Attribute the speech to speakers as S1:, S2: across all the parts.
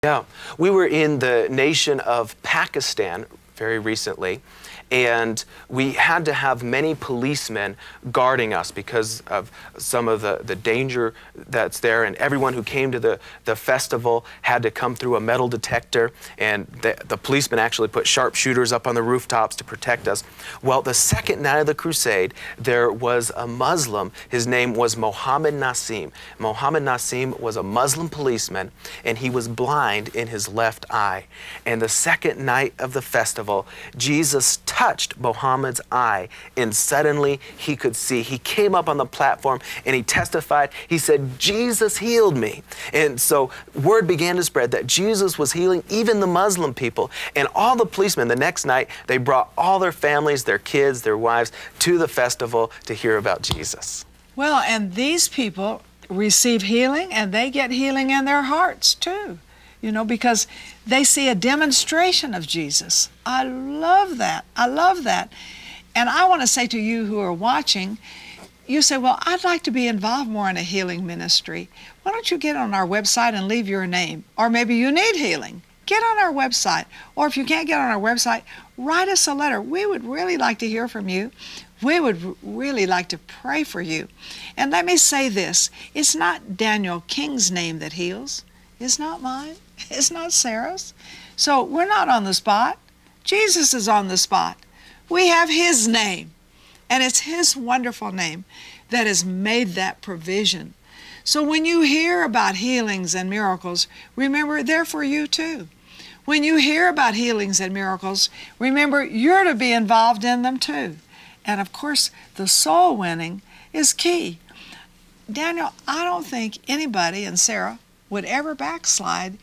S1: Yeah, we were in the nation of Pakistan very recently, and we had to have many policemen guarding us because of some of the danger that's there, and everyone who came to the festival had to come through a metal detector, and the policemen actually put sharpshooters up on the rooftops to protect us. Well, the second night of the crusade, there was a Muslim. His name was Mohammed Nassim. Mohammed Nassim was a Muslim policeman, and he was blind in his left eye. And the second night of the festival, Jesus touched Mohammed's eye, and suddenly he could see. He came up on the platform and he testified. He said, "Jesus healed me." And so word began to spread that Jesus was healing even the Muslim people. And all the policemen, the next night, they brought all their families, their kids, their wives to the festival to hear about Jesus.
S2: Well, and these people receive healing, and they get healing in their hearts too, you know, because they see a demonstration of Jesus. I love that. I love that. And I want to say to you who are watching, you say, well, I'd like to be involved more in a healing ministry. Why don't you get on our website and leave your name? Or maybe you need healing. Get on our website. Or if you can't get on our website, write us a letter. We would really like to hear from you. We would really like to pray for you. And let me say this, it's not Daniel King's name that heals. It's not mine. It's not Sarah's. So we're not on the spot. Jesus is on the spot. We have His name, and it's His wonderful name that has made that provision. So when you hear about healings and miracles, remember they're for you too. When you hear about healings and miracles, remember you're to be involved in them too. And of course, the soul winning is key. Daniel, I don't think anybody, and Sarah, would ever backslide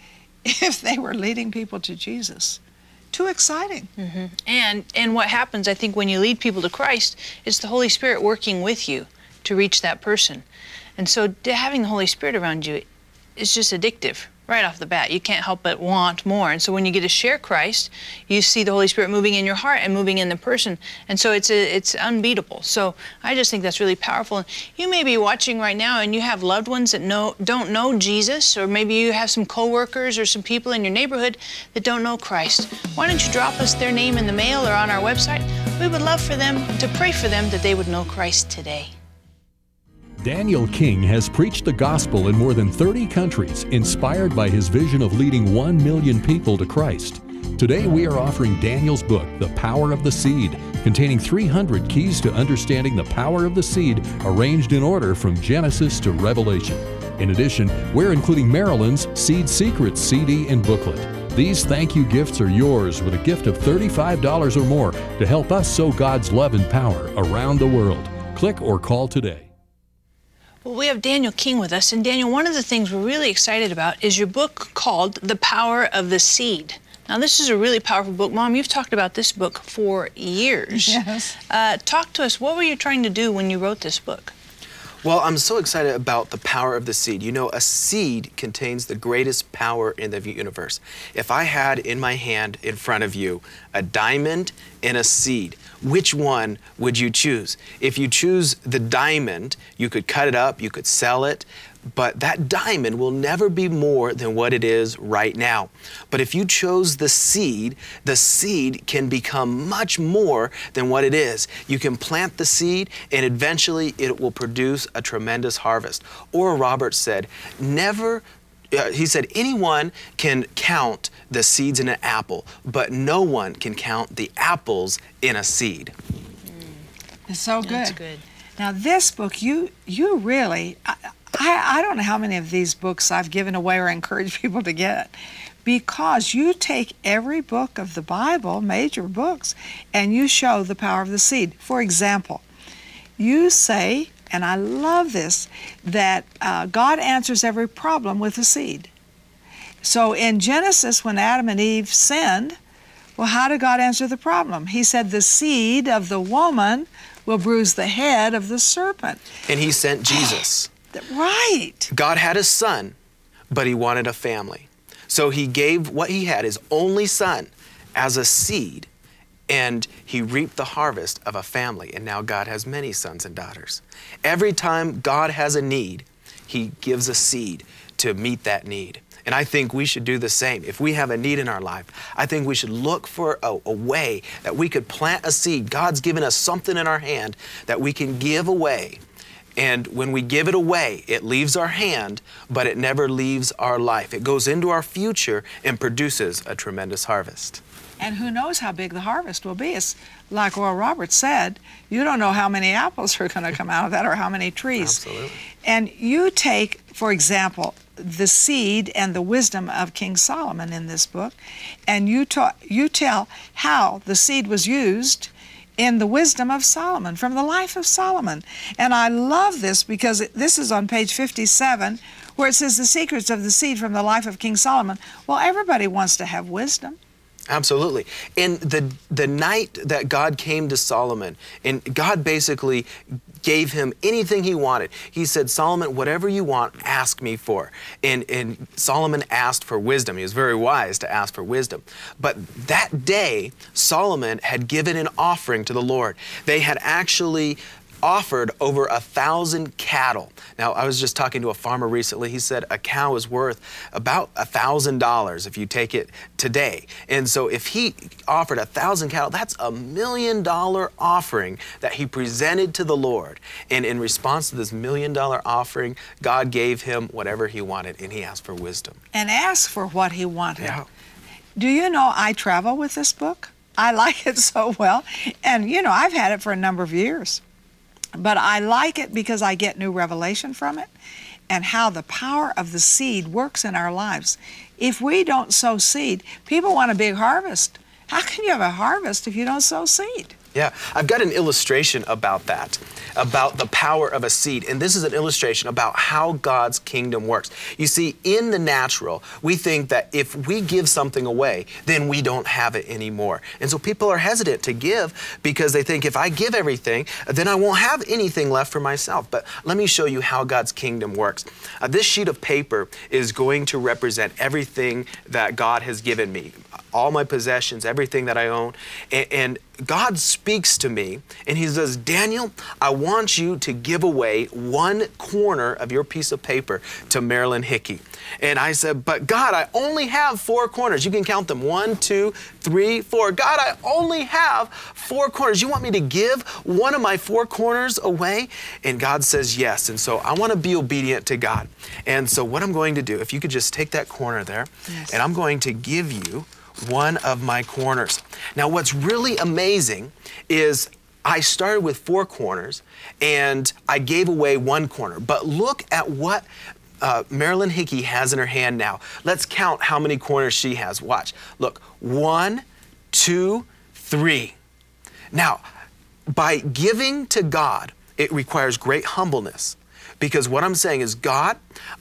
S2: if they were leading people to Jesus. Too exciting.
S3: And what happens, I think, when you lead people to Christ is the Holy Spirit working with you to reach that person. And so having the Holy Spirit around you is just addictive right off the bat. You can't help but want more. And so when you get to share Christ, you see the Holy Spirit moving in your heart and moving in the person. And so it's unbeatable. So I just think that's really powerful. And you may be watching right now and you have loved ones that don't know Jesus, or maybe you have some coworkers or some people in your neighborhood that don't know Christ. Why don't you drop us their name in the mail or on our website? We would love for them to pray for them that they would know Christ today.
S4: Daniel King has preached the gospel in more than 30 countries, inspired by his vision of leading 1 million people to Christ. Today we are offering Daniel's book, The Power of the Seed, containing 300 keys to understanding the power of the seed, arranged in order from Genesis to Revelation. In addition, we're including Marilyn's Seed Secrets CD and booklet. These thank you gifts are yours with a gift of $35 or more to help us sow God's love and power around the world. Click or call today.
S3: Well, we have Daniel King with us, and Daniel, one of the things we're really excited about is your book called The Power of the Seed. Now, this is a really powerful book. Mom, you've talked about this book for years.
S2: Yes.
S3: Talk to us, what were you trying to do when you wrote this book?
S1: Well, I'm so excited about the power of the seed. You know, a seed contains the greatest power in the universe. If I had in my hand in front of you a diamond and a seed, which one would you choose? If you choose the diamond, you could cut it up, you could sell it, but that diamond will never be more than what it is right now. But if you chose the seed can become much more than what it is. You can plant the seed and eventually it will produce a tremendous harvest. Or Robert said, he said, anyone can count the seeds in an apple, but no one can count the apples in a seed.
S2: It's so good.
S3: That's good.
S2: Now this book, you really, I don't know how many of these books I've given away or encouraged people to get, because you take every book of the Bible, major books, and you show the power of the seed. For example, you say, and I love this, that God answers every problem with a seed. So in Genesis, when Adam and Eve sinned, well, how did God answer the problem? He said, the seed of the woman will bruise the head of the serpent.
S1: And He sent Jesus.
S2: Right.
S1: God had a son, but He wanted a family. So He gave what He had, His only son, as a seed, and He reaped the harvest of a family. And now God has many sons and daughters. Every time God has a need, He gives a seed to meet that need. And I think we should do the same. If we have a need in our life, I think we should look for a way that we could plant a seed. God's given us something in our hand that we can give away. And when we give it away, it leaves our hand, but it never leaves our life. It goes into our future and produces a tremendous harvest.
S2: And who knows how big the harvest will be. It's like Oral Roberts said, you don't know how many apples are going to come out of that or how many trees.
S1: Absolutely.
S2: And you take, for example, the seed and the wisdom of King Solomon in this book, and you tell how the seed was used in the wisdom of Solomon, from the life of Solomon. And I love this because this is on page 57, where it says the secrets of the seed from the life of King Solomon. Well, everybody wants to have wisdom.
S1: Absolutely. And the night that God came to Solomon, and God basically gave him anything he wanted. He said, Solomon, whatever you want, ask me for. And Solomon asked for wisdom. He was very wise to ask for wisdom. But that day, Solomon had given an offering to the Lord. They had actually offered over 1,000 cattle. Now, I was just talking to a farmer recently. He said a cow is worth about $1,000 if you take it today. And so if he offered 1,000 cattle, that's $1 million offering that he presented to the Lord. And in response to this $1 million offering, God gave him whatever he wanted, and he asked for wisdom.
S2: And asked for what he wanted.
S1: Yeah.
S2: Do you know I travel with this book? I like it so well. And, you know, I've had it for a number of years. But I like it because I get new revelation from it and how the power of the seed works in our lives. If we don't sow seed, people want a big harvest. How can you have a harvest if you don't sow seed?
S1: Yeah, I've got an illustration about that, about the power of a seed. And this is an illustration about how God's kingdom works. You see, in the natural, we think that if we give something away, then we don't have it anymore. And so people are hesitant to give because they think if I give everything, then I won't have anything left for myself. But let me show you how God's kingdom works. This sheet of paper is going to represent everything that God has given me, all my possessions, everything that I own. And God speaks to me and he says, Daniel, I want you to give away one corner of your piece of paper to Marilyn Hickey. And I said, but God, I only have 4 corners. You can count them, 1, 2, 3, 4. God, I only have 4 corners. You want me to give one of my 4 corners away? And God says yes. And so I want to be obedient to God. And so what I'm going to do, if you could just take that corner there,
S2: yes.
S1: And I'm going to give you one of my corners. Now, what's really amazing is I started with 4 corners and I gave away 1 corner. But look at what Marilyn Hickey has in her hand now. Let's count how many corners she has. Watch. Look, 1, 2, 3. Now, by giving to God, it requires great humbleness. Because what I'm saying is, God,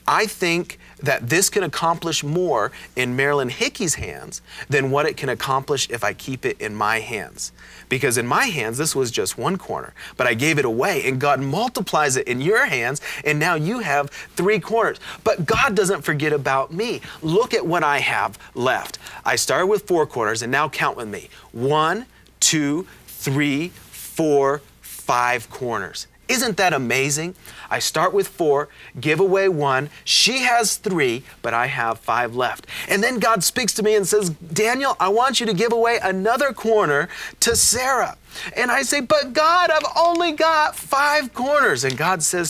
S1: I think that this can accomplish more in Marilyn Hickey's hands than what it can accomplish if I keep it in my hands. Because in my hands, this was just 1 corner, but I gave it away and God multiplies it in your hands and now you have 3 corners. But God doesn't forget about me. Look at what I have left. I started with 4 corners and now count with me. 1, 2, 3, 4, 5 corners. Isn't that amazing? I start with 4, give away 1. She has 3, but I have 5 left. And then God speaks to me and says, Daniel, I want you to give away another corner to Sarah. And I say, but God, I've only got 5 corners. And God says,